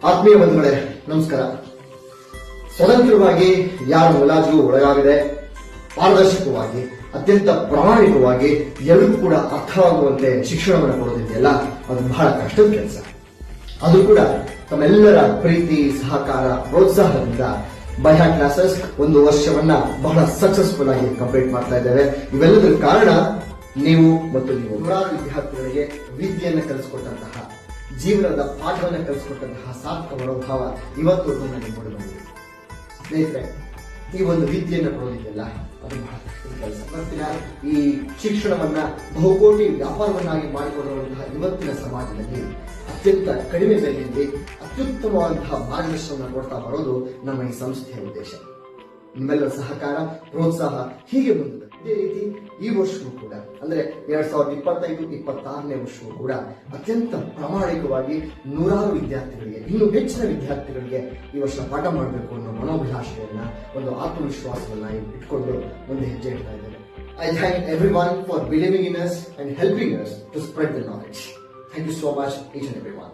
ಆತ್ಮೀಯ ಬಂಧುಗಳೇ, ನಮಸ್ಕಾರ. ಸ್ವತಂತ್ರವಾಗಿ ಯಾರ ಮುಲಾಜಿಗೂ ಒಳಗಾಗದೆ ಪಾರದರ್ಶಕವಾಗಿ ಅತ್ಯಂತ ಪ್ರಾಮಾಣಿಕವಾಗಿ ಎಲ್ಲರೂ ಕೂಡ ಅರ್ಥವಾಗುವಂತೆ ಶಿಕ್ಷಣವನ್ನು ಕೊಡೋದಿದೆಯಲ್ಲ, ಅದು ಬಹಳ ಕಷ್ಟದ ಕೆಲಸ. ಅದು ಕೂಡ ತಮ್ಮೆಲ್ಲರ ಪ್ರೀತಿ, ಸಹಕಾರ, ಪ್ರೋತ್ಸಾಹದಿಂದ ಬೈಹಾ ಕ್ಲಾಸಸ್ ಒಂದು ವರ್ಷವನ್ನ ಬಹಳ ಸಕ್ಸಸ್ಫುಲ್ ಆಗಿ ಕಂಪ್ಲೀಟ್ ಮಾಡ್ತಾ ಇದ್ದೇವೆ. ಇವೆಲ್ಲದರ ಕಾರಣ ನೀವು ಮತ್ತು ನೀವು ನೂರಾರು ವಿದ್ಯಾರ್ಥಿಗಳಿಗೆ ವಿದ್ಯೆಯನ್ನು ಕಲಿಸಿಕೊಟ್ಟಂತಹ, ಜೀವನದ ಪಾಠವನ್ನು ಕಲಿಸಿಕೊಟ್ಟಂತಹ ಸಾರ್ಥಕ ಮನೋಭಾವ ಇವತ್ತು ನನಗೆ ಮೂಡಿ ಬಂದಿದೆ. ಸ್ನೇಹಿತರೆ, ಈ ಒಂದು ವಿದ್ಯೆಯನ್ನು ಕೊಡೋದಿದೆಯಲ್ಲ, ಅದು ಬಹಳ ಕಷ್ಟದ ಕೆಲಸ. ಇವತ್ತಿನ ಈ ಶಿಕ್ಷಣವನ್ನ ಬಹುಕೋಟಿ ವ್ಯಾಪಾರವನ್ನಾಗಿ ಮಾಡಿಕೊಳ್ಳುವಂತಹ ಇವತ್ತಿನ ಸಮಾಜದಲ್ಲಿ ಅತ್ಯಂತ ಕಡಿಮೆ ಬೆಲೆಯಲ್ಲಿ ಅತ್ಯುತ್ತಮವಾದಂತಹ ಮಾರ್ಗದರ್ಶನವನ್ನು ಕೊಡ್ತಾ ಬರೋದು ನಮ್ಮ ಈ ಸಂಸ್ಥೆಯ ಉದ್ದೇಶ. ನಿಮ್ಮೆಲ್ಲರ ಸಹಕಾರ, ಪ್ರೋತ್ಸಾಹ ಹೀಗೆ ಬಂದಿದೆ. ಇದೇ ರೀತಿ ಈ ವರ್ಷವೂ ಕೂಡ, ಅಂದ್ರೆ 2025-26ನೇ ವರ್ಷವೂ ಕೂಡ ಅತ್ಯಂತ ಪ್ರಾಮಾಣಿಕವಾಗಿ ನೂರಾರು ವಿದ್ಯಾರ್ಥಿಗಳಿಗೆ, ಇನ್ನೂ ಹೆಚ್ಚಿನ ವಿದ್ಯಾರ್ಥಿಗಳಿಗೆ ಈ ವರ್ಷ ಪಾಠ ಮಾಡಬೇಕು ಅನ್ನೋ ಮನೋಭಿಲಾಷೆಯನ್ನ, ಒಂದು ಆತ್ಮವಿಶ್ವಾಸವನ್ನ ಇಟ್ಕೊಂಡು ಮುಂದೆ ಹೆಜ್ಜೆ ಇಡ್ತಾ ಇದ್ದೇವೆ. I thank everyone for believing in us and helping us to spread the knowledge. Thank you so much, each and everyone.